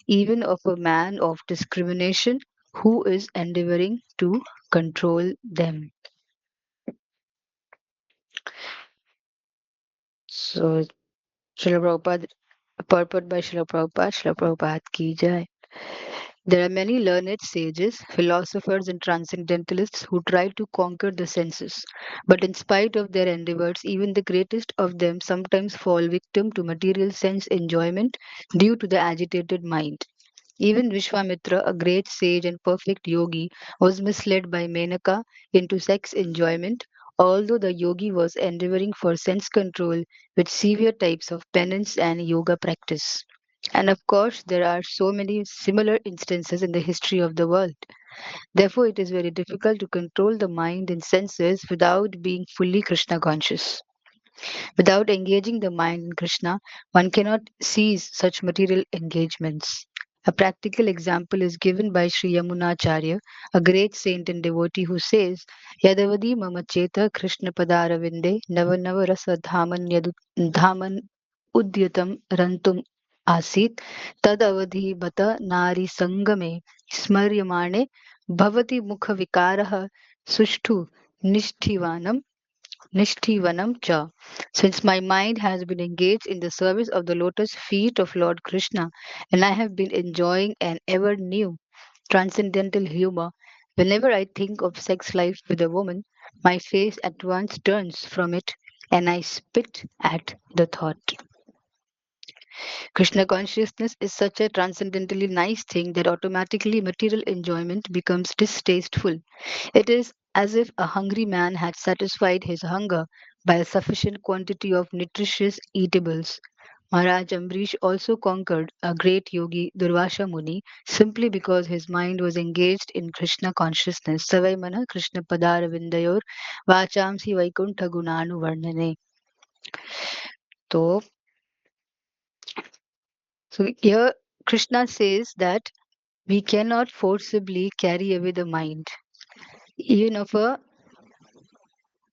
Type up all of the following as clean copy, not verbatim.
even of a man of discrimination who is endeavoring to control them. So, Srila Prabhupada, purport by Srila Prabhupada ki jai. There are many learned sages, philosophers, and transcendentalists who try to conquer the senses. But in spite of their endeavors, even the greatest of them sometimes fall victim to material sense enjoyment due to the agitated mind. Even Vishwamitra, a great sage and perfect yogi, was misled by Menaka into sex enjoyment, although the yogi was endeavoring for sense control with severe types of penance and yoga practice. And of course, there are so many similar instances in the history of the world. Therefore, it is very difficult to control the mind and senses without being fully Krishna conscious. Without engaging the mind in Krishna, one cannot cease such material engagements. A practical example is given by Sri Yamunacharya, a great saint and devotee who says, Yadavadi mama cheta Krishna padaravinde nava nava rasa dhaman udyatam rantum asit tad avadhi bata nari sangame स्मर्यमाणे भवति मुख विकारः सुष्ठु निष्ठिवानम Nishtivanam cha. Since my mind has been engaged in the service of the lotus feet of Lord Krishna, and I have been enjoying an ever new transcendental humor, whenever I think of sex life with a woman, my face at once turns from it, and I spit at the thought. Krishna consciousness is such a transcendentally nice thing that automatically material enjoyment becomes distasteful. It is as if a hungry man had satisfied his hunger by a sufficient quantity of nutritious eatables. Maharaj Ambrish also conquered a great yogi, Durvasha Muni, simply because his mind was engaged in Krishna consciousness. Savai mana Krishna padar vindayor vachamsi vaikuntha gunanu varnane. So, so here Krishna says that we cannot forcibly carry away the mind, even of a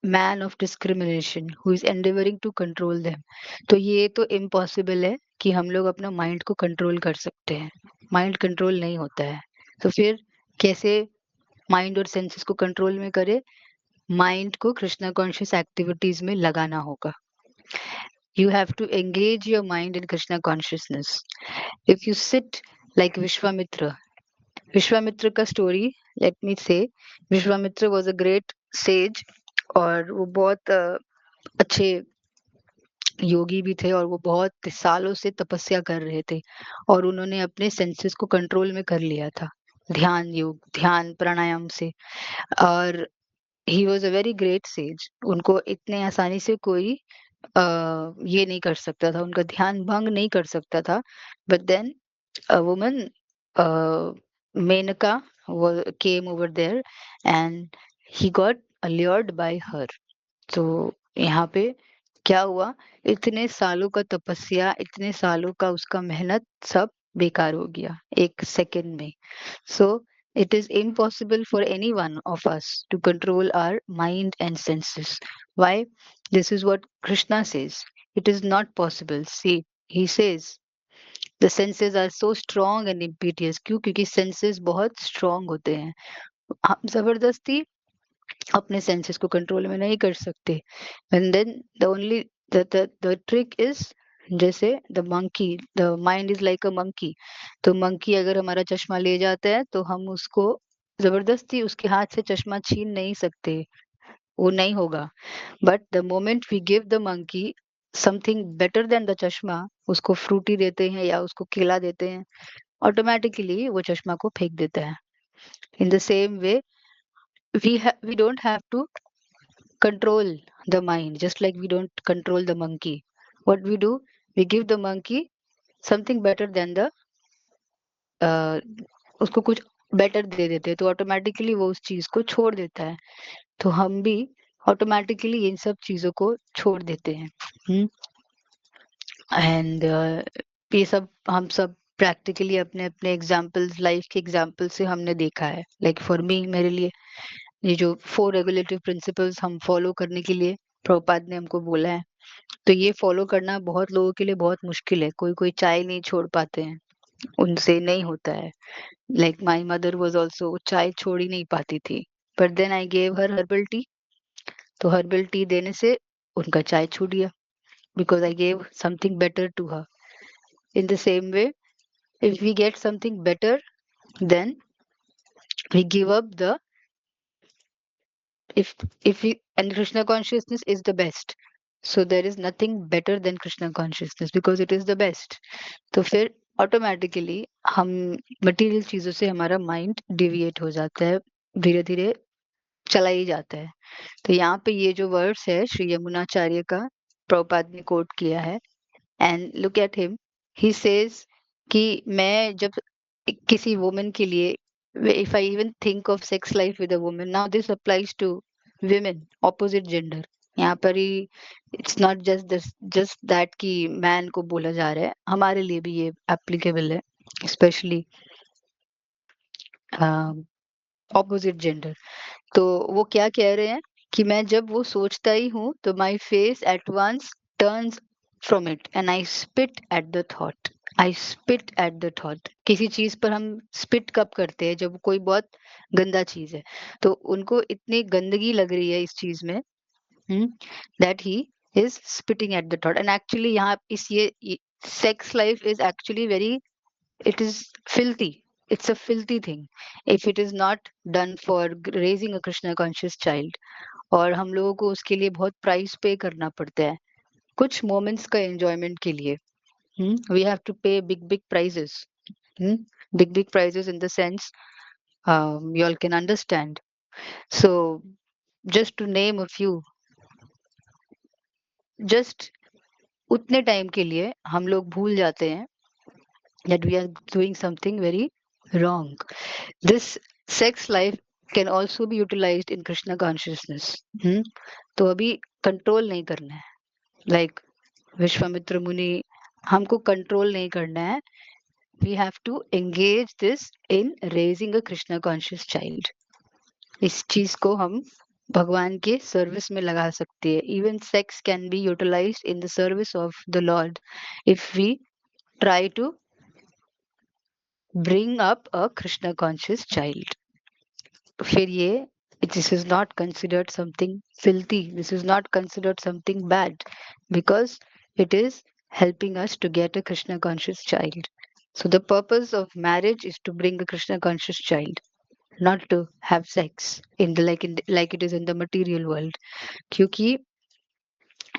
man of discrimination who is endeavoring to control them. तो ये तो impossible है कि हम लोग अपना mind को control कर सकते हैं. माइंड कंट्रोल नहीं होता है. तो फिर कैसे माइंड और सेंसेस को कंट्रोल में करे? माइंड को कृष्णा कॉन्शियस एक्टिविटीज में लगाना होगा. You have to engage your mind in Krishna consciousness. If you sit like Vishwamitra, Vishwamitra का स्टोरी लेट मी से Vishwamitra was a great sage और वो बहुत अच्छे योगी भी थे और वो बहुत सालों से तपस्या कर रहे थे और उन्होंने अपने सेंसेस को कंट्रोल में कर लिया था ध्यान प्राणायाम से और he was a very great sage. उनको इतने आसानी से कोई ये नहीं कर सकता था, उनका ध्यान भंग नहीं कर सकता था. But then a woman, Menaka, came over there and he got allured by her. तो यहाँ पे क्या हुआ? इतने सालों का तपस्या, इतने सालों का उसका मेहनत सब बेकार हो गया एक सेकंड में. So it is impossible for any one of us to control our mind and senses. Why? This is what Krishna says. It is not possible. See, he says the senses are so strong and impetuous. क्यों? क्योंकि senses बहुत strong होते हैं. हम जबरदस्ती अपने senses को control में नहीं कर सकते. And then the only the trick is जैसे the monkey, the mind is like a monkey. तो मंकी अगर हमारा चश्मा ले जाता है तो हम उसको जबरदस्ती उसके हाथ से चश्मा छीन नहीं सकते, वो नहीं होगा. But the moment we give the monkey something better than the चश्मा, उसको फ्रूटी देते हैं या उसको केला देते हैं, ऑटोमेटिकली वो चश्मा को फेंक देता है. In the same way we don't have to control the mind, just like we don't control the monkey. What we do, we give the monkey something better than the uh, उसको कुछ better दे देते हैं तो automatically वो उस चीज को छोड़ देता है. तो हम भी ऑटोमेटिकली इन सब चीजों को छोड़ देते हैं. एंड ये सब हम सब प्रैक्टिकली अपने अपने एग्जाम्पल्स, लाइफ के एग्जाम्पल से हमने देखा है. लाइक फॉर मी, मेरे लिए ये जो 4 रेगुलेटिव प्रिंसिपल्स हम फॉलो करने के लिए प्रभुपाद ने हमको बोला है, तो ये फॉलो करना बहुत लोगों के लिए बहुत मुश्किल है. कोई कोई चाय नहीं छोड़ पाते हैं, उनसे नहीं होता है। Like my mother was also चाय छोड़ ही नहीं पाती थी। But then I gave her herbal tea, तो हर्बल टी देने से उनका चाय छूट गया, because I gave something better to her. In the same way, if we get something better, then we give up the if we and Krishna consciousness is the best. So there is nothing better than Krishna consciousness because it is the best. तो फिर automatically हम material चीजों से हमारा mind deviate हो जाता है, धीरे धीरे चला ही जाता है। तो यहाँ पे ये जो वर्ड्स है श्री यमुनाचार्य का, प्रभुपाद ने कोट किया है। And look at him, he says कि मैं जब किसी वुमन के लिए, if I even think of sex life with a woman, now this applies to women, opposite gender. यहाँ पर ही इट्स नॉट जस्ट दैट कि मैन को बोला जा रहा है, हमारे लिए भी ये एप्लीकेबल है, स्पेशली ऑपोजिट जेंडर। तो वो क्या कह रहे हैं कि मैं जब वो सोचता ही हूँ तो my face at once turns from it and I spit at the thought. I spit at the thought. किसी चीज पर हम स्पिट कब करते हैं? जब कोई बहुत गंदा चीज है, तो उनको इतनी गंदगी लग रही है इस चीज में, that he is spitting eight the thought. And actually यहाँ इस ये sex life is actually very, it is filthy. It's a filthy thing if it is not done for raising a Krishna conscious child. और हम लोगों को उसके लिए बहुत प्राइस पे करना पड़ता है कुछ मोमेंट्स का एंजॉयमेंट के लिए। We have to pay big big prices, big big prices in the sense you all can understand. So just to name a few, just उतने टाइम के लिए हम लोग भूल जाते हैं that we are doing something very wrong. This sex life can also be utilized in Krishna consciousness. तो अभी कंट्रोल नहीं करना है, लाइक विश्वामित्र मुनि, हमको कंट्रोल नहीं करना है। We have to engage this in raising a Krishna conscious child. इस चीज को हम भगवान के सर्विस में लगा सकते हैं। Even sex can be utilised in the service of the Lord if we try to bring up a Krishna conscious child. फिर ये, this is not considered something filthy, this is not considered something bad, because it is helping us to get a Krishna conscious child. So the purpose of marriage is to bring a Krishna conscious child, not to have sex in the like it is in the material world. क्योंकि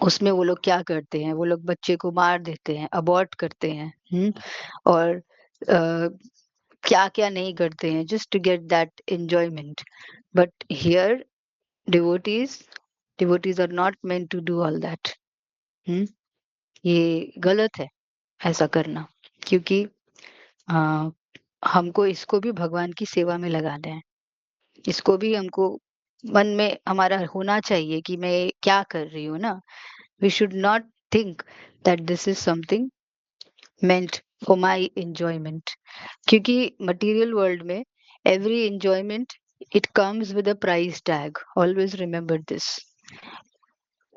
उसमें वो लोग क्या करते हैं, वो लोग बच्चे को मार देते हैं, अबॉर्ट करते हैं, और क्या क्या नहीं करते हैं just to get that enjoyment. But here devotees devotees are not meant to do all that. ये गलत है ऐसा करना, क्योंकि हमको इसको भी भगवान की सेवा में लगाना है। इसको भी हमको मन में हमारा होना चाहिए कि मैं क्या कर रही हूँ ना। We should not think that this is something meant for my enjoyment. क्योंकि material world में every enjoyment it comes with a price tag. Always remember this.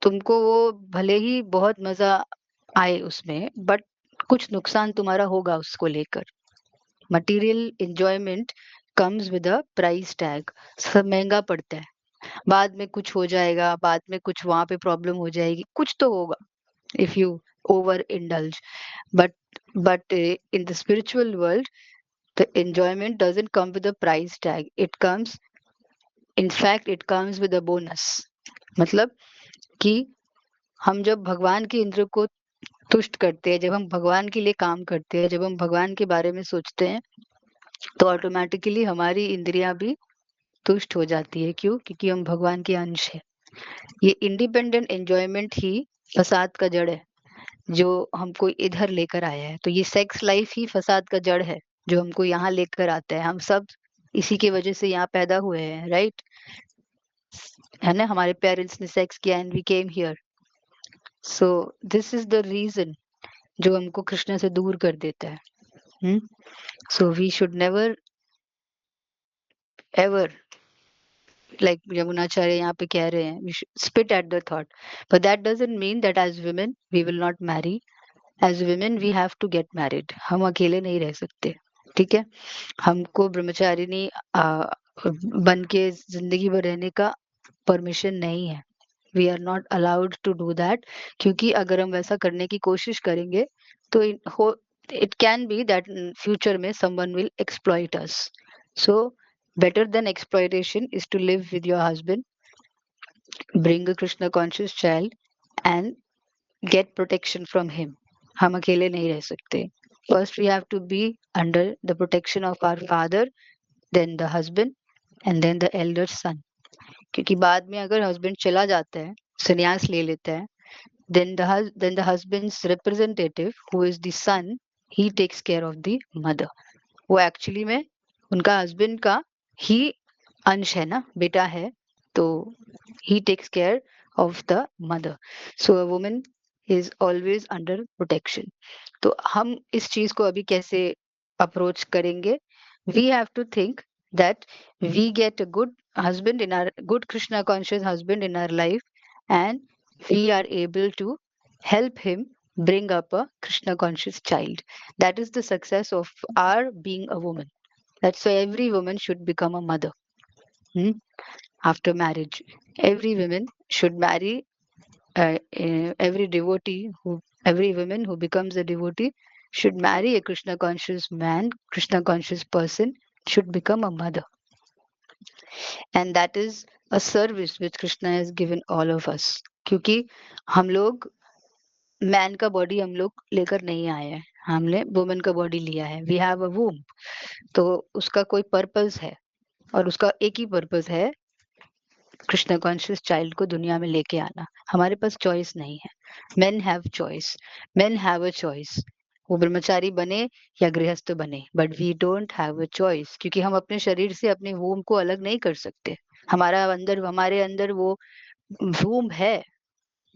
तुमको वो भले ही बहुत मजा आए उसमें, बट कुछ नुकसान तुम्हारा होगा उसको लेकर। Material enjoyment comes with a price tag. सब महंगा पड़ता है, बाद में कुछ हो जाएगा, बाद में कुछ वहां पे प्रॉब्लम हो जाएगी, कुछ तो होगा if you over indulge. but in the spiritual world the enjoyment doesn't come with a price tag, it comes, in fact it comes with a bonus. मतलब कि हम जब भगवान के इंद्र को तुष्ट करते हैं, जब हम भगवान के लिए काम करते हैं, जब हम भगवान के बारे में सोचते हैं, तो ऑटोमेटिकली हमारी इंद्रियां भी तुष्ट हो जाती है। क्यों? क्योंकि हम भगवान के अंश है। ये इंडिपेंडेंट एंजॉयमेंट ही फसाद का जड़ है जो हमको इधर लेकर आया है। तो ये सेक्स लाइफ ही फसाद का जड़ है जो हमको यहाँ लेकर आता है। हम सब इसी की वजह से यहाँ पैदा हुए हैं, राइट? है ना, हमारे पेरेंट्स ने सेक्स किया and we came here. So this is the reason जो हमको कृष्ण से दूर कर देता है। So we should never ever, like Yamunacharya यहाँ पे कह रहे हैं, we should spit at the thought, but that doesn't mean that as women we will not marry. As women we have to get married, हम अकेले नहीं रह सकते, ठीक है? हमको ब्रह्मचारिणी बन के जिंदगी भर रहने का परमिशन नहीं है। We are not allowed to do that, क्योंकि अगर हम वैसा करने की कोशिश करेंगे तो it can be that future में someone will exploit us. So better than exploitation is to live with your husband, bring a Krishna conscious child, and get protection from him. हम अकेले नहीं रह सकते. First we have to be under the protection of our father, then the husband, and then the elder son. क्योंकि बाद में अगर husband चला जाता है, संन्यास ले लेता है, then the husband's representative, who is the son, he takes care of the mother. वो एक्चुअली में उनका हस्बैंड का ही अंश है ना, बेटा है, तो he takes care of the mother. So a woman is always under protection. तो हम इस चीज को अभी कैसे अप्रोच करेंगे? We have to think that we get a good husband in our good Krishna conscious husband in our life, and we are able to help him bring up a Krishna conscious child. That is the success of our being a woman. That's why every woman should become a mother. Hmm? After marriage, every woman should marry. Every woman who becomes a devotee should marry a Krishna conscious man, Krishna conscious person, should become a mother. And that is a service which Krishna has given all of us. क्योंकि हम लोग man का body हम लोग लेकर नहीं आए हैं, हमने वुमेन का बॉडी लिया है. We have a womb. तो उसका कोई पर्पस है, और उसका एक ही पर्पस है, कृष्ण कॉन्शियस चाइल्ड को दुनिया में लेके आना. हमारे पास चॉइस नहीं है. Men have choice, men have a choice. वो ब्रह्मचारी बने या गृहस्थ बने, but we don't have a choice, क्योंकि हम अपने शरीर से अपने वूम को अलग नहीं कर सकते. हमारे अंदर वो वूम है.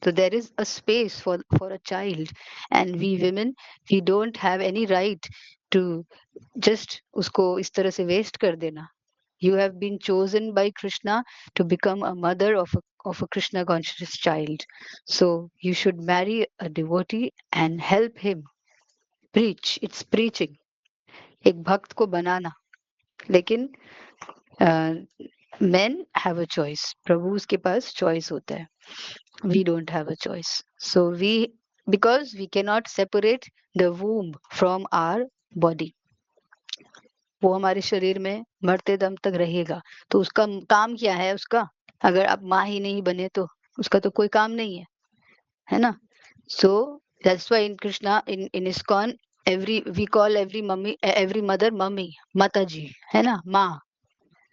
So there is a space for a child, and we women, we don't have any right to just उसको इस तरह से waste कर देना. You have been chosen by Krishna to become a mother of a Krishna conscious child. So you should marry a devotee and help him preach. It's preaching. एक भक्त को बनाना. लेकिन men have a choice. प्रभु के पास choice होता है. We don't have a choice. So because we cannot separate the womb from our body. वो हमारे शरीर में मरते दम तक रहेगा. तो उसका काम क्या है उसका? अगर आप माँ ही नहीं बने तो उसका तो कोई काम नहीं है ना? So that's why in Krishna, in ISKCON, we call every mother mummy, माता जी, है ना? माँ.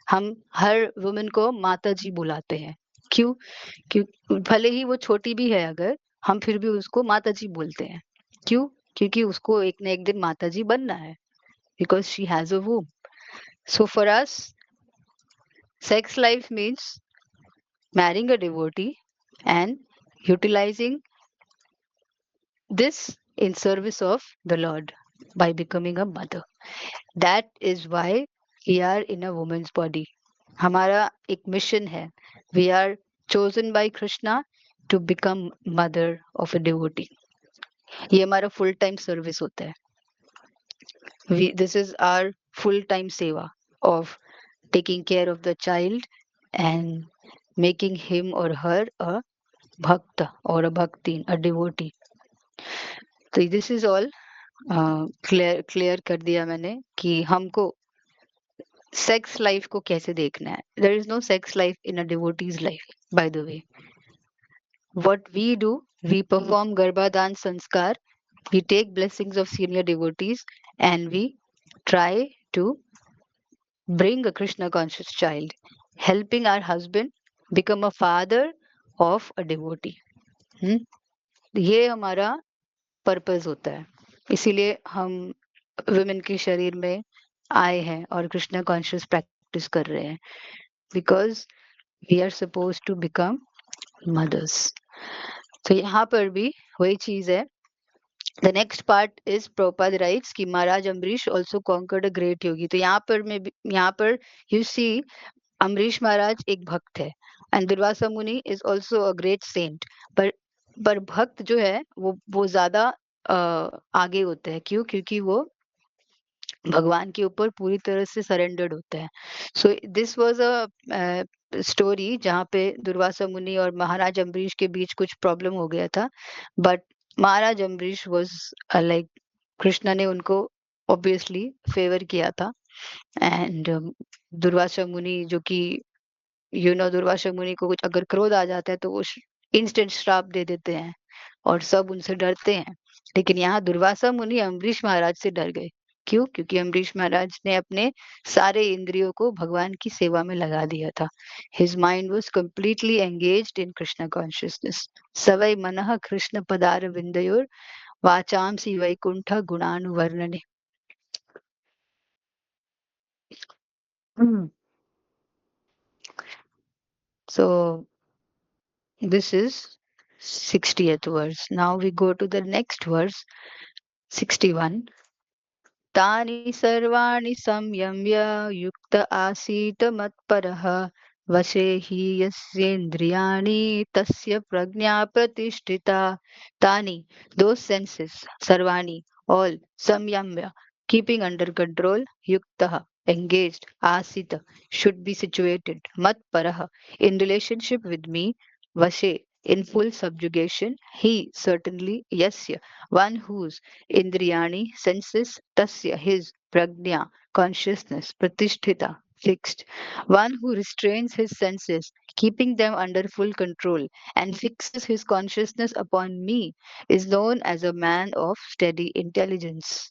हम हर वुमेन को माता जी बुलाते हैं. क्यों? भले ही वो छोटी भी है, अगर हम फिर भी उसको माता जी बोलते हैं. क्यों? क्योंकि उसको एक न एक दिन माता जी बनना है, because she has a womb. So for us, sex life means marrying a devotee and utilizing this in service of the Lord by becoming a mother. That is why we are in a woman's body. हमारा एक mission है. We are chosen by Krishna to become mother of a devotee. ये हमारा full time service होता है. This is our full time seva of taking care of the child and making him or her a bhakta or a bhaktin, a devotee. तो this is all clear कर दिया मैंने कि हमको sex life को कैसे देखना है. There is no sex life in a devotee's life, by the way. What we do, we perform Garbhadan Sanskar, we take blessings of senior devotees, and we try to bring a Krishna conscious child, helping our husband become a father of a devotee. ये हमारा purpose होता है. इसीलिए हम women के शरीर में आए हैं और कृष्णा कॉन्शियस प्रैक्टिस कर रहे हैं, because we are suppose to become mothers. तो यहाँ पर भी वही चीज है. The next part is Prabhupada writes कि महाराज Ambarish also conquered a great yogi. तो यहाँ पर you see अम्बरीश महाराज एक भक्त है, and दुर्वासा मुनि is also a great saint. पर भक्त जो है वो ज्यादा आगे होते हैं। क्यों? क्योंकि वो भगवान के ऊपर पूरी तरह से सरेंडर्ड होते हैं। So this was a story जहाँ पे दुर्वासा मुनि और महाराज अम्बरीश के बीच कुछ प्रॉब्लम हो गया था। But Maharaj Ambarish was like Krishna ने उनको ऑब्वियसली फेवर किया था। एंड दुर्वासा मुनि जो कि दुर्वासा मुनि को कुछ अगर क्रोध आ जाता है तो वो इंस्टेंट श्राप दे देते हैं और सब उनसे डरते हैं। लेकिन यहाँ दुर्वासा मुनि अम्बरीश महाराज से डर गए। क्यों? क्योंकि अम्बरीश महाराज ने अपने सारे इंद्रियों को भगवान की सेवा में लगा दिया था। His mind was completely engaged in Krishna consciousness. सवै मनः कृष्ण पदार विंदयोर वाचांसि Vaikuntha गुणानुवर्णने। Hmm. So this is 60th verse. Now we go to the next verse, 61. तानि सर्वाणि संयम्य युक्त आसीत मत्परः वशे हि यस्येन्द्रियाणि तस्य प्रज्ञा प्रतिष्ठिता। तानि, those senses, सर्वाणि, all, संयम्य, keeping under control, युक्तः, engaged, आसीत, should be situated, matparah, in relationship with me, vashe, in full subjugation, he, certainly, yasya, one whose Indriyani, senses, tasya, his, prajna, consciousness, pratisthita, fixed. One who restrains his senses, keeping them under full control, and fixes his consciousness upon me, is known as a man of steady intelligence.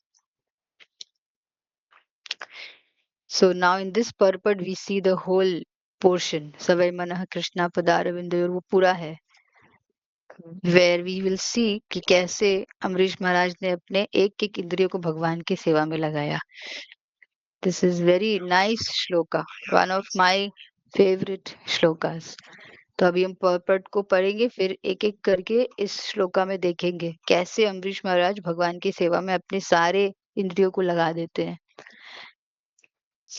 So now in this purport we see the whole portion. Savai Manah Krishna Padaravindayor वो पूरा है, where we will see कि कैसे अम्बरीश महाराज ने अपने एक-एक इंद्रियों को भगवान की सेवा में लगाया। This is very nice shloka, one of my favorite shlokas. तो अभी हम पर्पट को पढ़ेंगे, फिर एक-एक करके इस श्लोका में देखेंगे कैसे अम्बरीश महाराज भगवान की सेवा में अपने सारे इंद्रियों को लगा देते हैं।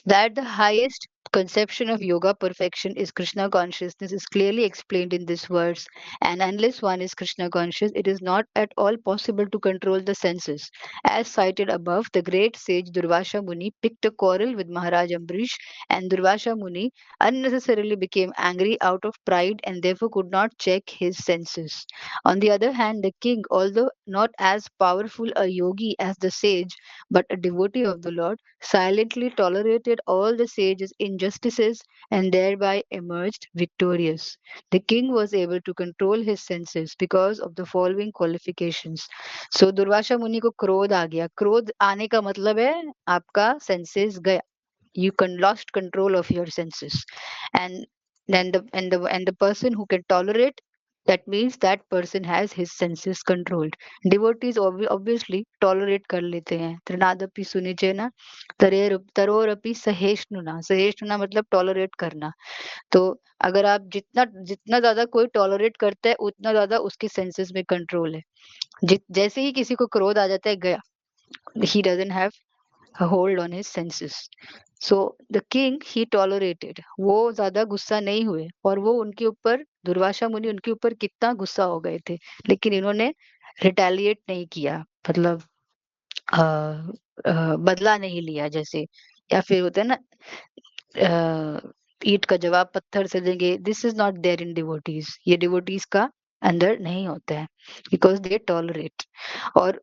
That the highest conception of yoga perfection is Krishna consciousness is clearly explained in this verse. And unless one is Krishna conscious, it is not at all possible to control the senses. As cited above, the great sage Durvasha Muni picked a quarrel with Maharaj Ambrish, and Durvasha Muni unnecessarily became angry out of pride and therefore could not check his senses. On the other hand, the king, although not as powerful a yogi as the sage, but a devotee of the Lord, silently tolerated all the sage's injustices and thereby emerged victorious. The king was able to control his senses because of the following qualifications. So Durvasa मुनि को क्रोध आ गया। क्रोध आने का मतलब है आपका सेंसेस गया। You lost control of your senses, and then the person who can tolerate, that means that person has his senses controlled. Devotees obviously tolerate कर लेते हैं। त्रिनादपि सुनिचेन तरोरपि सहिष्णुना। सहिष्णुना मतलब टॉलरेट करना। तो अगर आप जितना जितना ज्यादा कोई टॉलरेट करता है उतना ज्यादा उसके सेंसेस में कंट्रोल है। जैसे ही किसी को क्रोध आ जाता है गया, he doesn't have a hold on his senses. So the king he tolerated, वो ज्यादा गुस्सा नहीं हुए, और वो उनके ऊपर दुर्वासा मुनि उनके ऊपर कितना गुस्सा हो गए थे, लेकिन इन्होंने रिटेलिएट नहीं किया, मतलब अ, बदला नहीं लिया। जैसे या फिर होता है ना, ईंट का जवाब पत्थर से देंगे, this is not there in devotees, ये डिवोटीज का अंदर नहीं होता है, बिकॉज दे टॉलरेट। और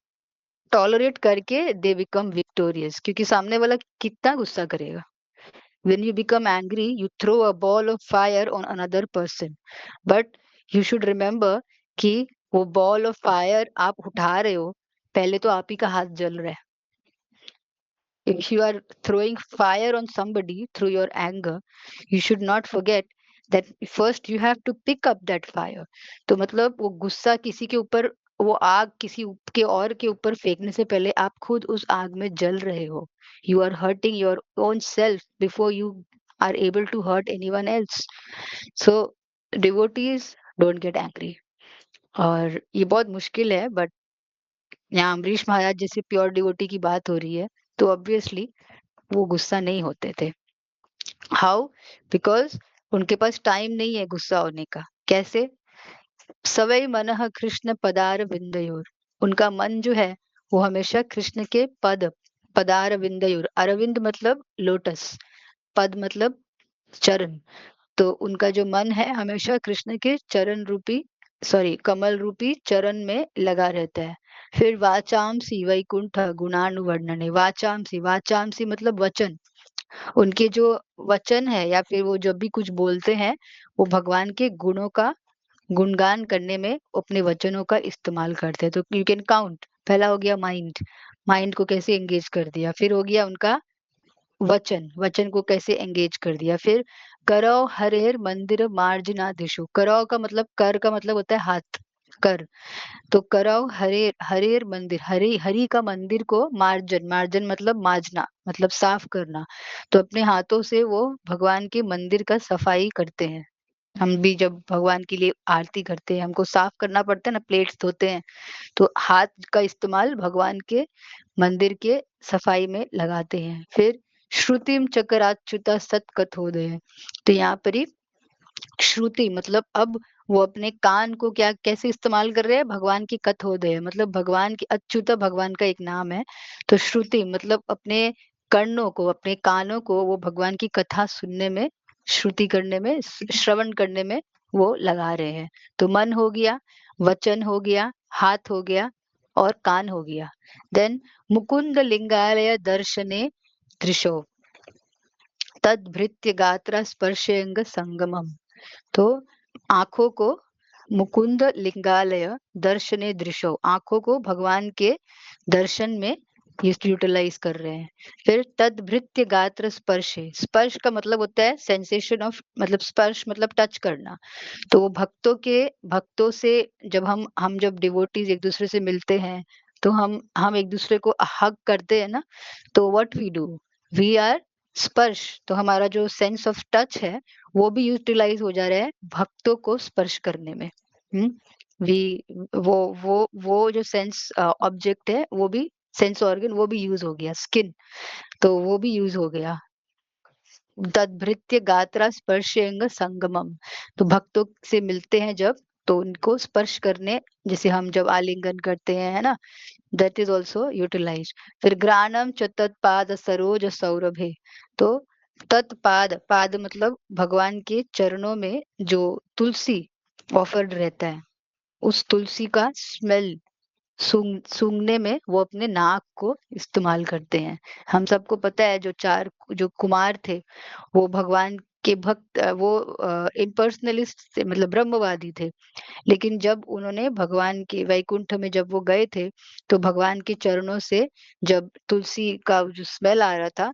टॉलरेट करके दे बिकम विक्टोरियस, क्योंकि सामने वाला कितना गुस्सा करेगा। when you become angry you throw a ball of fire on another person, but you should remember कि वो बॉल ऑफ फायर आप उठा रहे हो, पहले तो आप ही का हाथ जल रहा है। If you are throwing fire on somebody through your anger, you should not forget that first you have to pick up that fire. तो मतलब वो गुस्सा किसी के ऊपर, वो आग किसी के और के ऊपर फेंकने से पहले आप खुद उस आग में जल रहे हो। You are hurting your own self before you are able to hurt anyone else. So devotees don't get angry. और ये बहुत मुश्किल है, बट यहाँ अम्बरीश महाराज जैसे प्योर डिवोटी की बात हो रही है, तो ऑब्वियसली वो गुस्सा नहीं होते थे। हाउ? बिकॉज उनके पास टाइम नहीं है गुस्सा होने का। कैसे? सवै मनः कृष्ण पदार विंदयोर। उनका मन जो है वो हमेशा कृष्ण के पदारविंदयुर, अरविंद मतलब लोटस, पद मतलब चरण। तो उनका जो मन है हमेशा कृष्ण के चरण रूपी, सॉरी, कमल रूपी चरण में लगा रहता है। फिर वाचामसी वैकुंठ गुणानुवर्णने, वाचामसी, वाचामसी मतलब वचन, उनके जो वचन है या फिर वो जब भी कुछ बोलते हैं वो भगवान के गुणों का गुणगान करने में अपने वचनों का इस्तेमाल करते हैं। तो यू कैन काउंट, पहला हो गया माइंड, माइंड को कैसे एंगेज कर दिया, फिर हो गया उनका वचन, वचन को कैसे एंगेज कर दिया, फिर करौ हरेर मंदिर मार्जना दिशु, करौ का मतलब, कर का मतलब होता है हाथ, कर, तो करौ हरेर, हरेर मंदिर, हरि हरि का मंदिर को मार्जन, मार्जन मतलब माजना, मतलब साफ करना। तो अपने हाथों से वो भगवान के मंदिर का सफाई करते हैं। हम भी जब भगवान के लिए आरती करते हैं हमको साफ करना पड़ता है ना, प्लेट्स धोते हैं, तो हाथ का इस्तेमाल भगवान के मंदिर के सफाई में लगाते हैं। फिर श्रुतिम चकराच्युता सत्कथोदय, तो यहाँ पर ही श्रुति मतलब अब वो अपने कान को क्या कैसे इस्तेमाल कर रहे हैं, भगवान की कथोदय मतलब भगवान की, अच्युत भगवान का एक नाम है। तो श्रुति मतलब अपने कर्णों को, अपने कानों को वो भगवान की कथा सुनने में, श्रुति करने में, श्रवण करने में वो लगा रहे हैं। तो मन हो गया, वचन हो गया, हाथ हो गया और कान हो गया। देन मुकुंद लिंगालय दर्शने दृशो तद्भृत्य गात्र स्पर्शेंग संगमम, तो आंखों को मुकुंद लिंगालय दर्शने दृशो, आंखों को भगवान के दर्शन में यूटिलाइज कर रहे हैं। फिर तद्भृत्य गात्र स्पर्शे, स्पर्श का मतलब होता है सेंसेशन ऑफ, मतलब स्पर्श मतलब टच करना। तो वो भक्तों से जब हम जब डिवोटीज एक दूसरे से मिलते हैं तो हम एक दूसरे को हग करते हैं ना, तो what we do, we are स्पर्श, तो हमारा जो सेंस ऑफ टच है वो भी यूटिलाइज हो जा रहा है भक्तों को स्पर्श करने में। हम्म वी वो जो सेंस ऑब्जेक्ट है वो भी, सेंस ऑर्गन वो भी यूज हो गया, स्किन, तो वो भी यूज हो गया। तद्भृत्य गात्रा स्पर्शेंग संगमम, तो भक्तों से मिलते हैं जब, तो उनको स्पर्श करने, जैसे हम जब आलिंगन करते हैं, है ना, दैट इज ऑल्सो यूटिलाइज। फिर ग्राणम च तत्पाद सरोज सौरभे, तो तत्पाद, पाद मतलब भगवान के चरणों में जो तुलसी ऑफर्ड रहता है, उस तुलसी का स्मेल सूंघने में वो अपने नाक को इस्तेमाल करते हैं। हम सबको पता है जो चार जो कुमार थे वो भगवान के भक्त, वो इम्पर्सनलिस्ट थे, मतलब ब्रह्मवादी थे। लेकिन जब उन्होंने भगवान के वैकुंठ में जब वो गए थे तो भगवान के चरणों से जब तुलसी का जो स्मेल आ रहा था,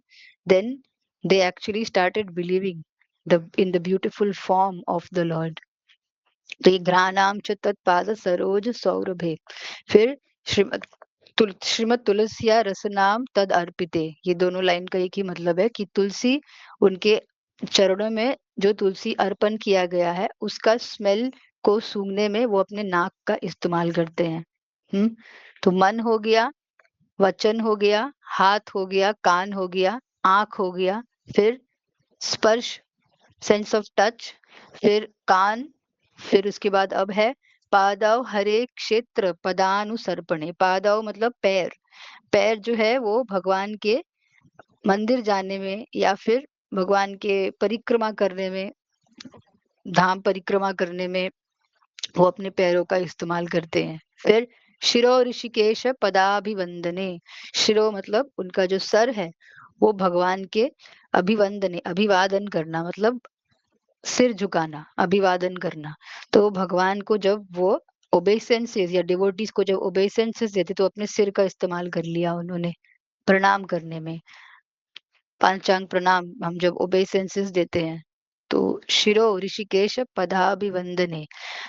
then they actually started believing the in the beautiful form of the Lord. तो ये घ्राणाम च तत्पाद सरोज सौरभे। फिर श्रीमद तुलसिया रसनाम तद अर्पिते, ये दोनों लाइन का एक ही मतलब है कि तुलसी, उनके चरणों में जो तुलसी अर्पण किया गया है उसका स्मेल को सूंघने में वो अपने नाक का इस्तेमाल करते हैं। हम्म तो मन हो गया, वचन हो गया, हाथ हो गया, कान हो गया, आंख हो गया, फिर स्पर्श, सेंस ऑफ टच, फिर कान, फिर उसके बाद अब है पादव हरे क्षेत्र पदानुसर्पणे, पादव मतलब पैर, पैर जो है वो भगवान के मंदिर जाने में या फिर भगवान के परिक्रमा करने में, धाम परिक्रमा करने में वो अपने पैरों का इस्तेमाल करते हैं। फिर शिरो ऋषिकेश पदाभिवंदने, शिरो मतलब उनका जो सर है वो भगवान के अभिवंदने, अभिवादन करना मतलब सिर झुकाना, अभिवादन करना। तो भगवान को जब वो ओबेसेंसेस या डिवोटीज को जब ओबेसेंसेस देते तो अपने सिर का इस्तेमाल कर लिया उन्होंने प्रणाम करने में। पांचांग प्रणाम हम जब ओबेसेंसेस देते हैं, तो शिरो ऋषिकेश पदाभिवंदने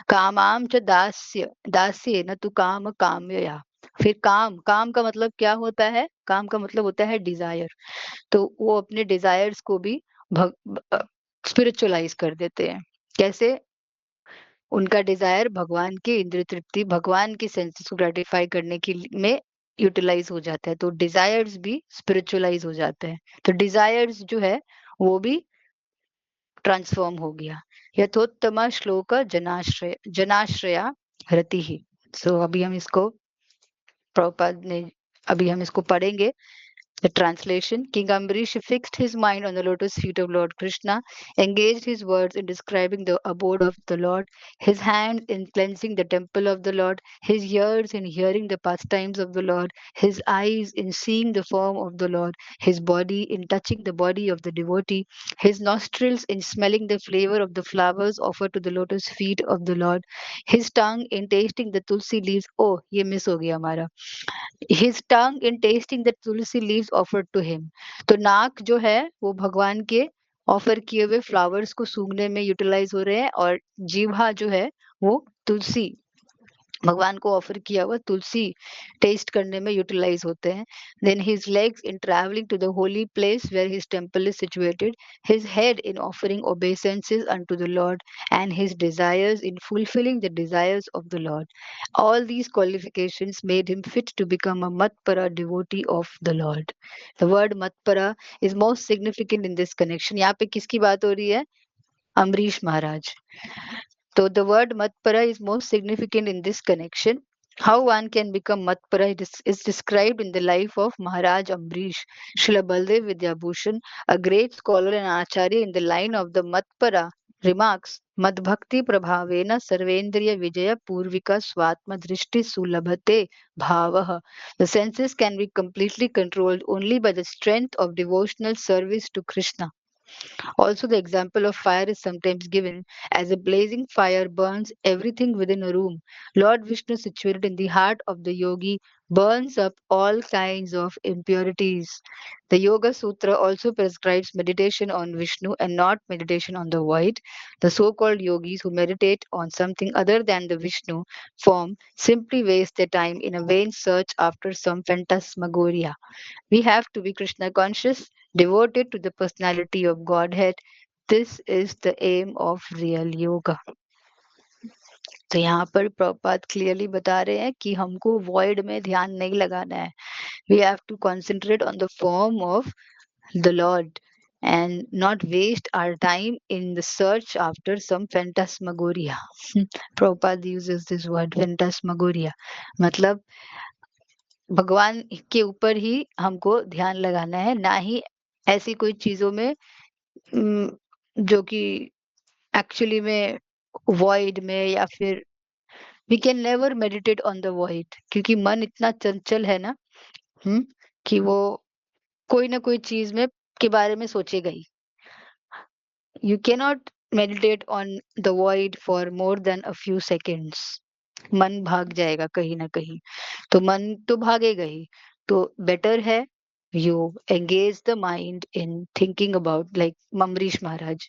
कामाम च दास्य दास्य न तु काम काम्यया। फिर काम, काम का मतलब क्या होता है, काम का मतलब होता है डिजायर। तो वो अपने डिजायर्स को भी स्पिरिचुअलाइज कर देते हैं। कैसे, उनका डिजायर भगवान की इंद्रिय तृप्ति, भगवान की सेंसेस को ग्रेटिफाई करने के में यूटिलाइज हो जाता है, तो डिजायर्स भी स्पिरिचुअलाइज हो जाते हैं। तो डिजायर्स जो है वो भी ट्रांसफॉर्म हो गया। यथोत्तम श्लोक जनाश्रय जनाश्रया रति ही। सो अभी हम इसको प्रभुपाद ने, अभी हम इसको पढ़ेंगे. The translation: King Ambrish fixed his mind on the lotus feet of Lord Krishna, engaged his words in describing the abode of the Lord, his hands in cleansing the temple of the Lord, his ears in hearing the pastimes of the Lord, his eyes in seeing the form of the Lord, his body in touching the body of the devotee, his nostrils in smelling the flavor of the flowers offered to the lotus feet of the Lord, his tongue in tasting the tulsi leaves. Oh, ये miss हो गया हमारा. His tongue in tasting the tulsi leaves offered to him. तो नाक जो है वो भगवान के ऑफर किए हुए फ्लावर्स को सूंघने में यूटिलाइज हो रहे हैं, और जीवा जो है वो तुलसी, भगवान को ऑफर किया हुआ तुलसी टेस्ट करने में यूटिलाइज होते हैं. Then his legs in travelling to the holy place where his temple is situated, his head in offering obeisances unto the Lord, and his desires in fulfilling the desires of the Lord. All these qualifications made him fit to become a Matpara devotee of the Lord. The word Matpara is most significant in this connection. यहाँ पे किसकी बात हो रही है? अम्बरीश महाराज. So the word Matpara is most significant in this connection. How one can become Matpara is described in the life of Maharaj Ambrish. Srila Baldev Vidyabhushan, a great scholar and acharya in the line of the Matpara, remarks, Madbhakti prabhavena sarvendriya vijaya purvika swatma drishti sulabhate bhavah. The senses can be completely controlled only by the strength of devotional service to Krishna. Also, the example of fire is sometimes given. As a blazing fire burns everything within a room, Lord Vishnu, situated in the heart of the yogi, burns up all kinds of impurities. The Yoga Sutra also prescribes meditation on Vishnu and not meditation on the void. The so called yogis who meditate on something other than the Vishnu form simply waste their time in a vain search after some phantasmagoria. We have to be Krishna conscious, devoted to the personality of Godhead. This is the aim of real yoga. तो यहाँ पर Prabhupada clearly बता रहे हैं कि हमको void में ध्यान नहीं लगाना है. We have to concentrate on the form of the Lord and not waste our time in the search after some phantasmagoria. Prabhupada uses this word phantasmagoria. मतलब भगवान के ऊपर ही हमको ध्यान लगाना है, ना ही ऐसी कोई चीजों में जो कि एक्चुअली में वॉइड में, या फिर we can never meditate on the void, क्योंकि मन इतना चंचल है ना, कि वो कोई ना कोई चीज में के बारे में सोचेगा ही. You cannot meditate on the void for more than a few seconds. मन भाग जाएगा कहीं ना कहीं, तो मन तो भागेगा ही. तो बेटर है you engage the mind in thinking about, like Ambarish Maharaj,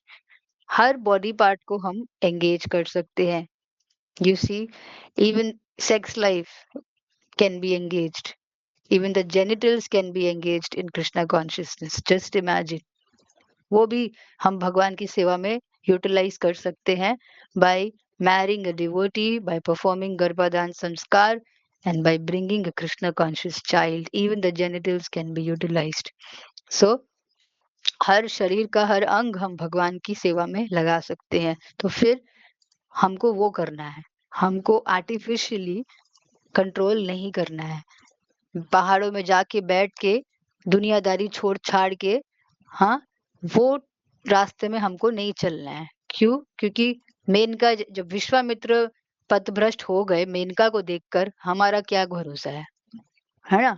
हर बॉडी पार्ट को हम एंगेज कर सकते हैं. You see, even sex life can be engaged, even the genitals can be engaged in Krishna consciousness. Just imagine, वो भी हम भगवान की सेवा में यूटिलाइज कर सकते हैं bye marrying a devotee, by performing Garbhadan Samskar, and by bringing a Krishna conscious child. Even the genitals can be utilized. So, हर शरीर का हर अंग हम भगवान की सेवा में लगा सकते हैं. तो फिर हमको वो करना है, हमको आर्टिफिशियली कंट्रोल नहीं करना है. पहाड़ों में जाके बैठ के दुनियादारी छोड़ छाड़ के, हाँ, वो रास्ते में हमको नहीं चलना है. क्यों? क्योंकि मेनका जब विश्वामित्र पथभ्रष्ट हो गए, मेनका को देखकर हमारा क्या भरोसा है ना?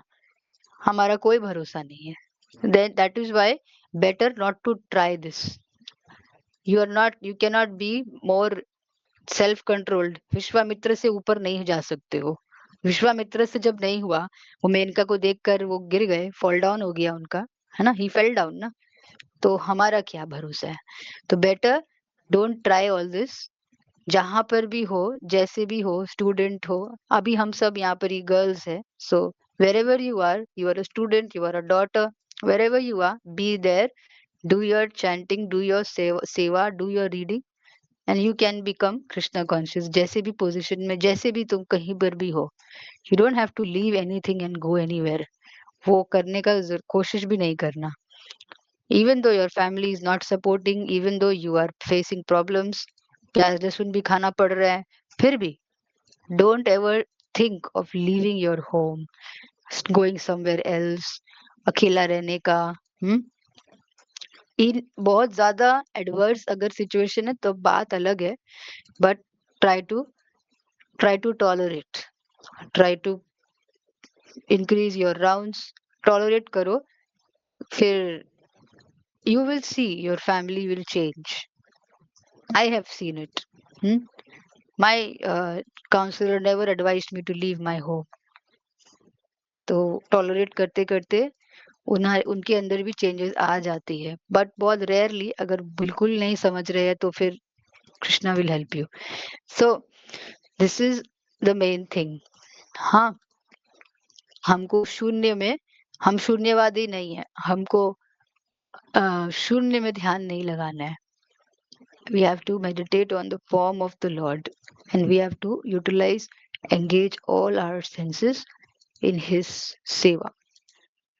हमारा कोई भरोसा नहीं है. Then that is why better not to try this. You cannot be more self controlled. Vishwamitra से ऊपर नहीं जा सकते हो. विश्वामित्र से जब नहीं हुआ, वो मेनका को देखकर वो गिर गए, फॉल डाउन हो गया उनका, है ना, ही फेल डाउन ना. तो हमारा क्या भरोसा है? तो better don't try all this. जहां पर भी हो, जैसे भी हो, स्टूडेंट हो, अभी हम सब यहाँ पर ही गर्ल्स है. सो wherever you are a student, you are a daughter, wherever you are, be there, do your chanting, do your seva, do your reading, and you can become Krishna conscious. जैसे भी पोजीशन में, जैसे भी तुम कहीं पर भी हो, you don't have to leave anything and go anywhere. वो करने का कोशिश भी नहीं करना. Even though your family is not supporting, even though you are facing problems, प्याज लहसुन भी खाना पड़ रहा है, फिर भी don't ever think of leaving your home, going somewhere else, अकेला रहने का, हम्म इन बहुत ज्यादा एडवर्स अगर सिचुएशन है तो बात अलग है, but try to try to tolerate, try to increase your rounds, tolerate करो, फिर you will see your family will change. I have seen it. Hmm? My counselor never advised me to leave my home. तो tolerate करते करते उनके अंदर भी changes आ जाती है, बट बहुत रेयरली, अगर बिल्कुल नहीं समझ रहे हैं तो फिर Krishna will help you. So this is the main thing. हाँ, हमको शून्य में, हम शून्यवादी नहीं है, हमको शून्य में ध्यान नहीं लगाना है. We have to meditate on the form of the Lord, and we have to utilize, engage all our senses in His सेवा.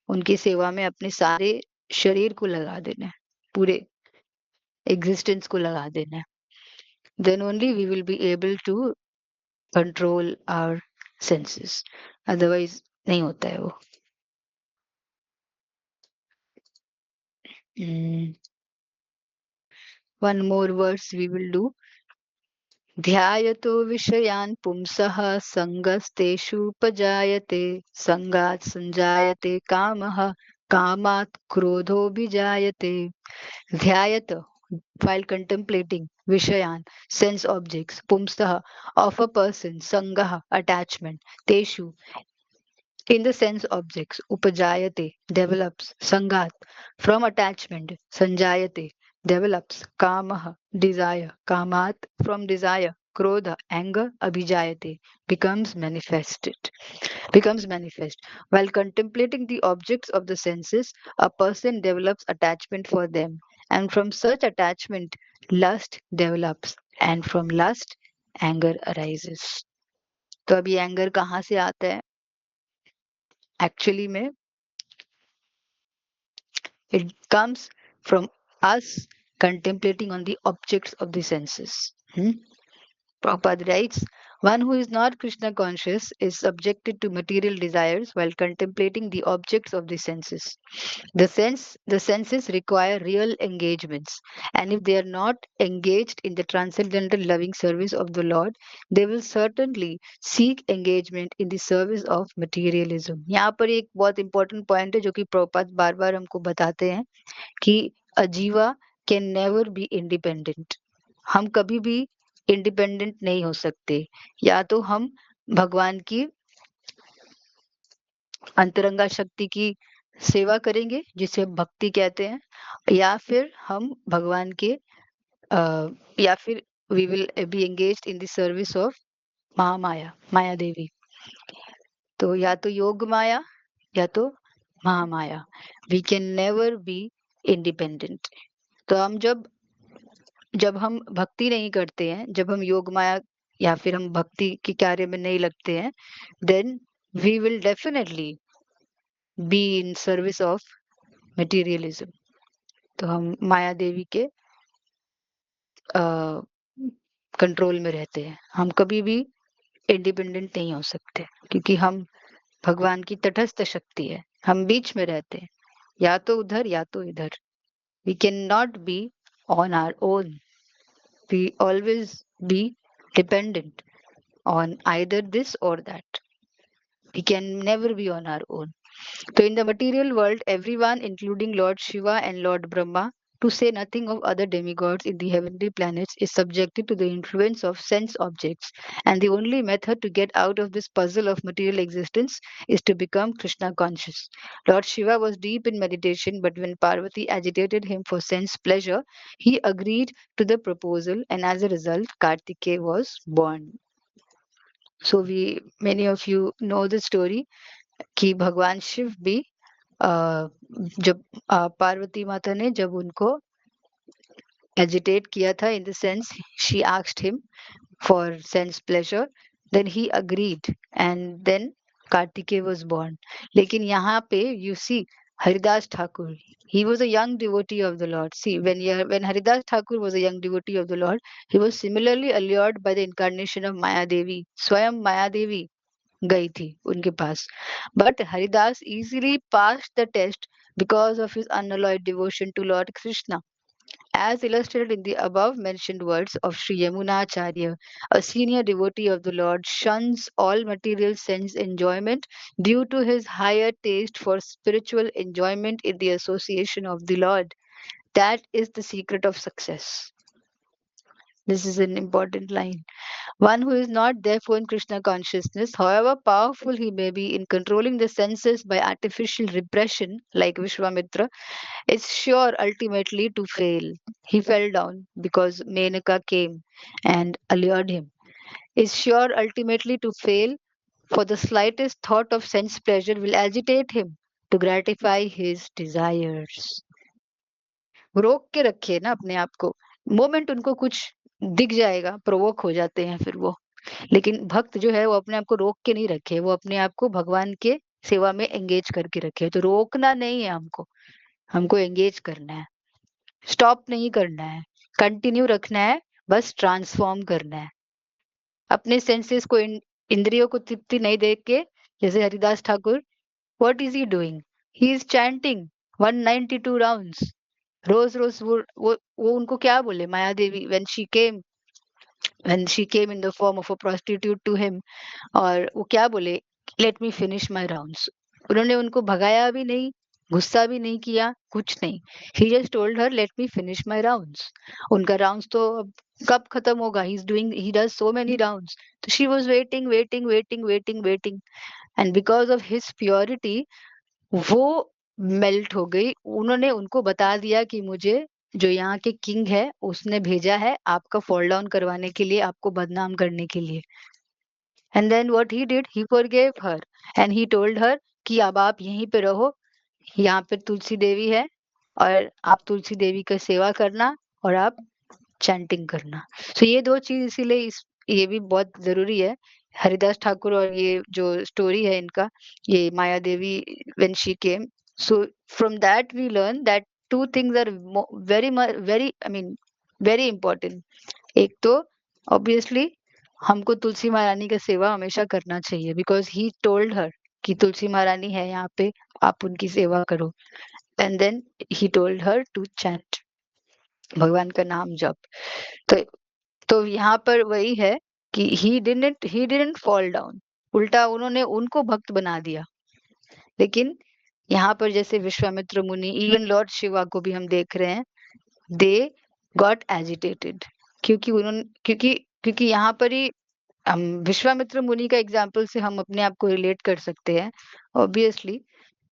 उनकी सेवा में अपने सारे शरीर को लगा देना है, पूरे एग्जिस्टेंस को लगा देना है. Then only we will be able to control our senses. Otherwise नहीं होता है वो. One more verse we will do. ध्यायतो विषयान् पुंसः सङ्गस्तेषुपजायते, सङ्गात् सञ्जायते कामः, कामात् क्रोधोऽभिजायते. ध्यायत, while contemplating, vishayan, sense objects, pumsah, of a person, sangah, attachment, teshu, in the sense objects, upajayate, develops, sangat, from attachment, sanjayate, develops, kamah, desire, kamat, from desire, krodha, anger, abhijayate, becomes manifest. While contemplating the objects of the senses, a person develops attachment for them, and from such attachment, lust develops, and from lust, anger arises. तो अभी anger कहाँ से आता है? Actually में it comes from us contemplating on the objects of the senses. Prabhupada writes, one who is not Krishna conscious is subjected to material desires while contemplating the objects of the senses. The senses require real engagements, and if they are not engaged in the transcendental loving service of the Lord, they will certainly seek engagement in the service of materialism. यहाँ पर एक बहुत important point है जो कि प्रभुपाद बार बार हमको बताते हैं कि a jiva can never be independent. हम कभी भी इंडिपेंडेंट नहीं हो सकते. या तो हम भगवान की अंतरंगा शक्ति की सेवा करेंगे जिसे भक्ति कहते हैं, या फिर हम भगवान के या फिर we will be engaged in the service of Mahamaya, Maya Devi. तो या तो योग माया या तो Mahamaya. We can never be independent. तो हम जब हम भक्ति नहीं करते हैं, जब हम योग माया या फिर हम भक्ति के कार्य में नहीं लगते हैं, then we will definitely be in service of materialism. तो हम माया देवी के कंट्रोल में रहते हैं. हम कभी भी इंडिपेंडेंट नहीं हो सकते क्योंकि हम भगवान की तटस्थ शक्ति है. हम बीच में रहते हैं, या तो उधर या तो इधर. We can not be on our own. We always be dependent on either this or that. We can never be on our own. So in the material world, everyone, including Lord Shiva and Lord Brahma, to say nothing of other demigods in the heavenly planets, is subjected to the influence of sense objects. And the only method to get out of this puzzle of material existence is to become Krishna conscious. Lord Shiva was deep in meditation, but when Parvati agitated him for sense pleasure, he agreed to the proposal, and as a result, Kartikeya was born. So many of you know the story कि भगवान शिव भी जब पार्वती माता ने जब उनको agitate किया था, in the sense she asked him for sense pleasure, then he agreed, and then Kartikeya was born. लेकिन यहाँ पे you see Haridas Thakur, he was a young devotee of the Lord. See, when Haridas Thakur was a young devotee of the Lord, he was similarly allured by the incarnation of Maya Devi. Swayam Maya Devi गई थी उनके पास, but Haridas easily passed the test because of his unalloyed devotion to Lord Krishna. As illustrated in the above mentioned words of Sri Yamunacharya, a senior devotee of the Lord shuns all material sense enjoyment due to his higher taste for spiritual enjoyment in the association of the Lord. That is the secret of success. This is an important line. One who is not therefore in Krishna consciousness, however powerful he may be in controlling the senses by artificial repression, like Vishwamitra, is sure ultimately to fail. He fell down because Menaka came and allured him. Is sure ultimately to fail, for the slightest thought of sense pleasure will agitate him to gratify his desires. रोक के रखे ना अपने आप को, moment उनको कुछ दिख जाएगा, प्रोवोक हो जाते हैं फिर वो। लेकिन भक्त जो है वो अपने आप को रोक के नहीं रखे, वो अपने आप को भगवान के सेवा में एंगेज करके रखे। तो रोकना नहीं है हमको, हमको एंगेज करना है, स्टॉप नहीं करना है, कंटिन्यू रखना है, बस ट्रांसफॉर्म करना है। अपने सेंसेस को इंद्रियों को तृप्ति नहीं दे के, जैसे Haridas Thakur, what is he doing? He is chanting 192 rounds. रोज रोज वो उनको क्या बोले माया देवी, when she came in the form of a prostitute to him, और वो क्या बोले, late me finish my rounds. उन्होंने उनको भगाया भी नहीं, गुस्सा भी नहीं किया, कुछ नहीं। He just told her let me finish my rounds. उनका राउंड्स तो अब कब खत्म होगा, he does so many rounds. तो she was waiting waiting waiting waiting waiting, and because of his purity वो मेल्ट हो गई। उन्होंने उनको बता दिया कि मुझे जो यहाँ के किंग है उसने भेजा है आपका फॉल डाउन करवाने के लिए, आपको बदनाम करने के लिए। And then what he did, he forgave her and he told her कि अब आप यहीं पे रहो, यहाँ पे तुलसी देवी है और आप तुलसी देवी का सेवा करना और आप चैंटिंग करना। सो ये दो चीज इसीलिए ये भी बहुत जरूरी है। हरिदास ठाकुर और ये जो स्टोरी है इनका, ये Maya Devi when she came, so from that we learn that two things are very very I mean very important. एक तो ऑब्वियसली हमको तुलसी महारानी का सेवा हमेशा करना चाहिए, बिकॉज ही टोल्ड हर कि तुलसी महारानी है यहाँ पे, आप उनकी सेवा करो। And then he told her to chant, भगवान का नाम जप। तो यहाँ पर वही है कि he didn't fall down, उल्टा उन्होंने उनको भक्त बना दिया। लेकिन यहाँ पर जैसे विश्वामित्र मुनि, इवन लॉर्ड शिवा को भी हम देख रहे हैं, दे गॉट एजिटेटेड, क्योंकि यहाँ पर ही हम विश्वामित्र मुनि का एग्जाम्पल से हम अपने आप को रिलेट कर सकते हैं। ऑब्वियसली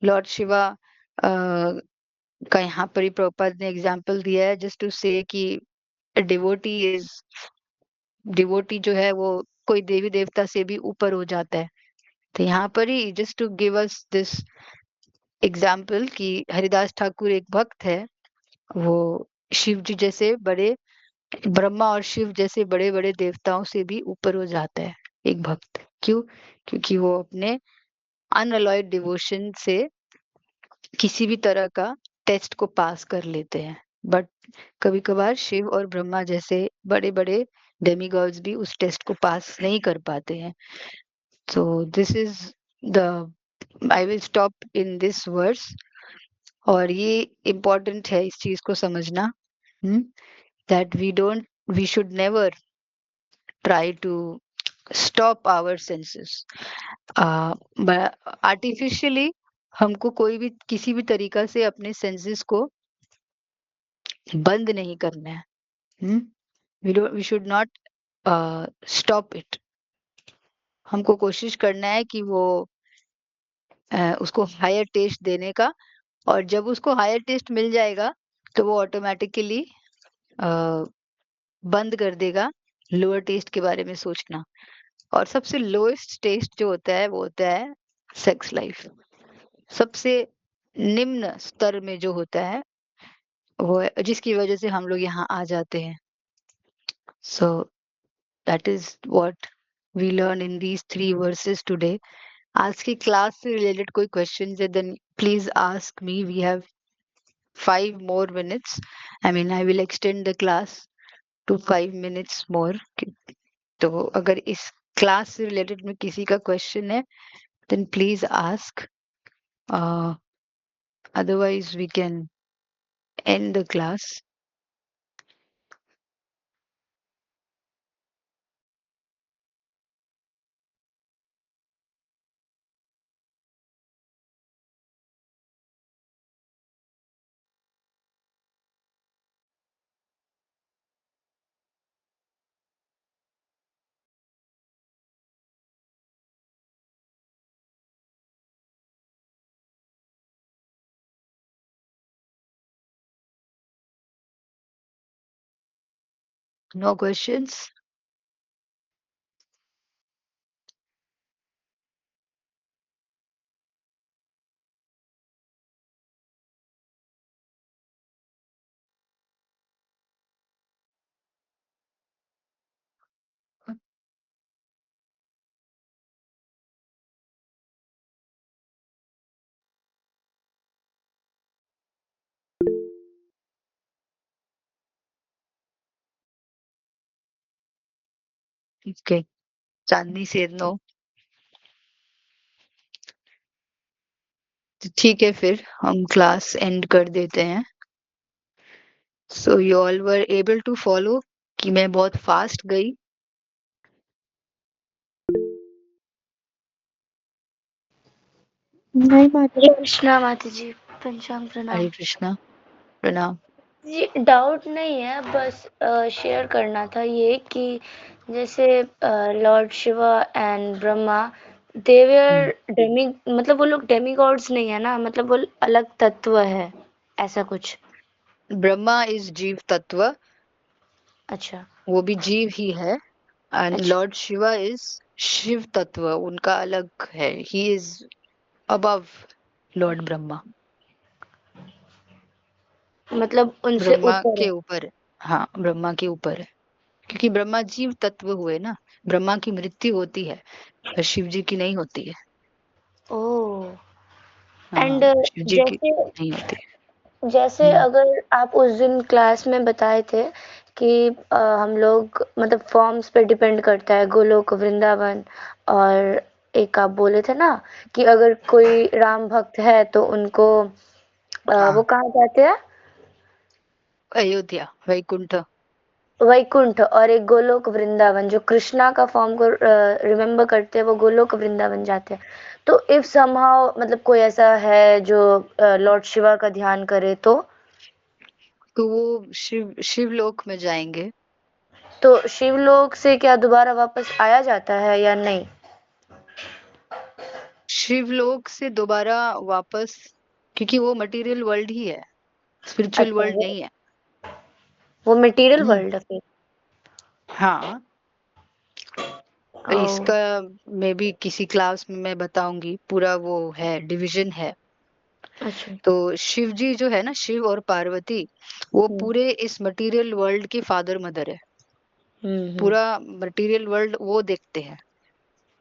लॉर्ड शिवा का यहाँ पर ही प्रभुपाद ने एग्जाम्पल दिया है, जस्ट टू से कि डिवोटी जो है वो कोई देवी देवता से भी ऊपर हो जाता है। तो यहाँ पर he just to give us this example कि हरिदास ठाकुर एक भक्त है, वो शिव जी जैसे बड़े, ब्रह्मा और शिव जैसे बड़े बड़े देवताओं से भी ऊपर हो जाता है एक भक्त। क्यों? क्योंकि वो अपने अनअलॉयड डिवोशन से किसी भी तरह का टेस्ट को पास कर लेते हैं। बट कभी कभार शिव और ब्रह्मा जैसे बड़े बड़े डेमीगॉड्स भी उस टेस्ट को पास नहीं कर पाते हैं। So this is the eye will stop in this verse. और ये इम्पोर्टेंट है इस चीज को समझना, that we should never try to stop our senses. Artificially हमको कोई भी किसी भी तरीका से अपने सेंसेस को बंद नहीं करना है। We should not stop it. हमको कोशिश करना है कि वो उसको हायर टेस्ट देने का, और जब उसको हायर टेस्ट मिल जाएगा तो वो ऑटोमेटिकली बंद कर देगा लोअर टेस्ट के बारे में सोचना। और सबसे लोएस्ट टेस्ट जो होता है वो होता है सेक्स लाइफ। सबसे निम्न स्तर में जो होता है वो है, जिसकी वजह से हम लोग यहाँ आ जाते हैं। So that is what we learn in these 3 verses today. आज की क्लास से रिलेटेड कोई क्वेश्चन है then please ask me. We have 5 more minutes. I mean, I will extend the class to 5 minutes more. तो अगर इस class से related में किसी का क्वेश्चन है, then please ask, otherwise we can end the class. No questions? Okay, Chandni से no. ठीक है, फिर हम क्लास एंड कर देते हैं. So you all were able to follow कि मैं बहुत फास्ट गई? नहीं माता जी। कृष्णा माता जी, पंचांग प्रणाम। हरे कृष्णा, प्रणाम. जी, डाउट नहीं है, बस शेयर करना था ये कि जैसे Lord Shiva and Brahma, they hmm. Were Demi, मतलब वो लोग डेमी गॉड्स नहीं है ना, मतलब वो अलग तत्व है, ऐसा कुछ। ब्रह्मा इज जीव तत्व, अच्छा। वो भी जीव ही है. एंड अच्छा, लॉर्ड शिवा इज शिव तत्व, उनका अलग है. He is above Lord Brahma. मतलब उनसे ब्रह्मा ऊपर के है। ऊपर. हाँ, ब्रह्मा के ऊपर है, क्योंकि ब्रह्मा जीव तत्व हुए ना. ब्रह्मा की मृत्यु होती है, पर शिव जी की नहीं होती है. ओह। एंड हाँ, शिव जी की जैसे नहीं होती है. जैसे हम्म. अगर आप उस दिन क्लास में बताए थे कि हम लोग मतलब फॉर्म्स पे डिपेंड करता है, गोलोक, वृंदावन, और एक आप बोले थे ना कि अगर कोई राम भक्त है तो उनको वो हाँ, कहाँ जाते हैं? अयोध्या, वैकुंठ. वैकुंठ। और एक गोलोक वृंदावन, जो कृष्णा का फॉर्म को रिमेम्बर करते हैं वो गोलोक वृंदावन जाते हैं। तो इफ समहाउ मतलब कोई ऐसा है जो लॉर्ड शिवा का ध्यान करे तो वो शिवलोक में जाएंगे. तो शिवलोक से क्या दोबारा वापस आया जाता है या नहीं? शिवलोक से दोबारा वापस, क्योंकि वो मटेरियल वर्ल्ड ही है, स्पिरिचुअल अच्छा, वर्ल्ड नहीं है. वो मटेरियल हम्म. वर्ल्ड है फिर। हाँ, ओ। इसका मे बी किसी क्लास में मैं बताऊंगी, पूरा वो है, डिवीजन है. अच्छा। तो शिव जी जो है ना, शिव और पार्वती, वो हम्म पूरे इस मटेरियल वर्ल्ड के फादर मदर है. हम्म पूरा मटेरियल वर्ल्ड वो देखते हैं,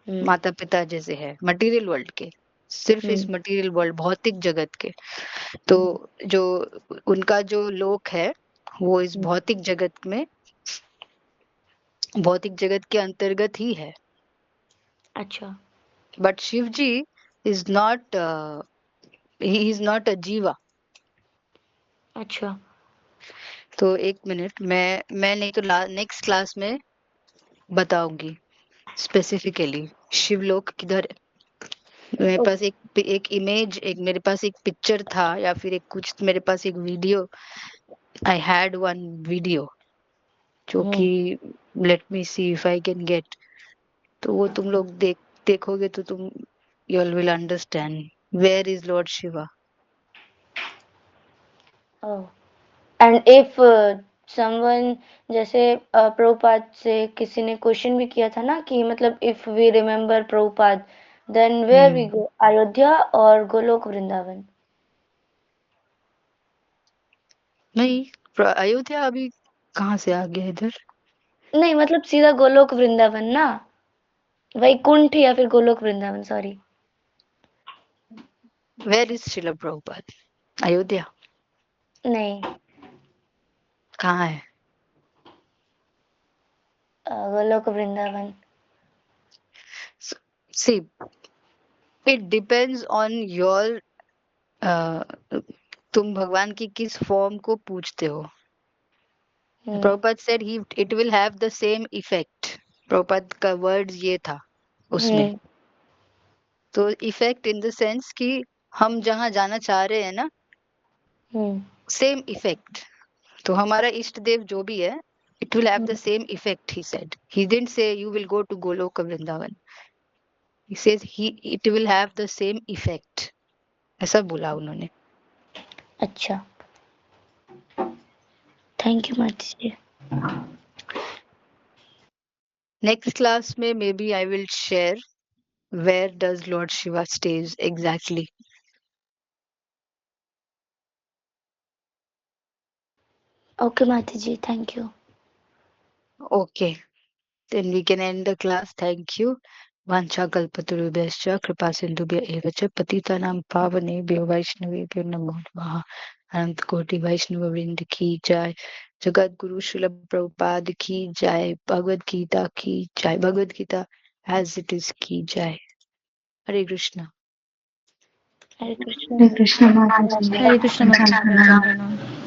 हम्म माता पिता जैसे है मटेरियल वर्ल्ड के. सिर्फ इस हम्म मटेरियल वर्ल्ड, भौतिक जगत के. तो जो उनका जो लोक है, वो इस हम्म, भौतिक जगत के अंतर्गत ही है. अच्छा। But Shiva ji is not, he is not a jiva. अच्छा। तो एक मिनट, मैं नहीं तो नेक्स्ट क्लास में बताऊंगी स्पेसिफिकली शिवलोक किधर है. मेरे ओ, पास एक इमेज, एक मेरे पास एक पिक्चर था, या फिर एक कुछ मेरे पास एक video. I had one video, जो कि, hmm let me see if I can get. तो वो तुम लोग देखोगे तो तुम, you all will understand where is Lord Shiva. Oh. And if someone, जैसे प्रभुपाद से किसी ने क्वेश्चन भी किया था ना कि मतलब if we remember Prabhupada, then where we hmm. Go, Ayodhya और गोलोक वृंदावन? नहीं, अयोध्या अभी कहाँ से आ गया इधर? नहीं, मतलब सीधा गोलोक वृंदावन ना, वैकुंठ या फिर Goloka Vrindavan, sorry. Where is Srila Prabhupada? Ayodhya नहीं, कहाँ है? Golok Vrindavan. See, it depends on your तुम भगवान की किस फॉर्म को पूछते हो. हम्म Prabhupada said it will have the same effect. Prabhupada का वर्ड्स ये था उसमें. हम्म तो इफेक्ट इन द सेंस कि हम जहाँ जाना चाह रहे हैं ना, हम्म सेम इफेक्ट. तो हमारा इष्ट देव जो भी है, it will have the same effect. He said, he didn't say you will go to Goloka Vrindavan. He says he it will have the same effect. ऐसा बोला उन्होंने. अच्छा, थैंक यू माता जी. नेक्स्ट क्लास में maybe I will share where does Lord Shiva stays exactly. Okay माता जी, thank you. Okay, then we can end the class. Thank you. Vancha kalpatarubhyascha kripa sindhubhya eva cha patitanam pavanebhyo vaishnavebhyo namo namaha. अनंत कोटि वैष्णव वृंद की जय. जगत गुरु शिल प्रभुपाद की जय. भगवद गीता की जय. Bhagavad Gita as it is की जय. हरे कृष्णा. हरे कृष्ण हरे माता कृष्ण जी. माता जी. हरे कृष्ण माता जी, प्रणाम प्रणाम.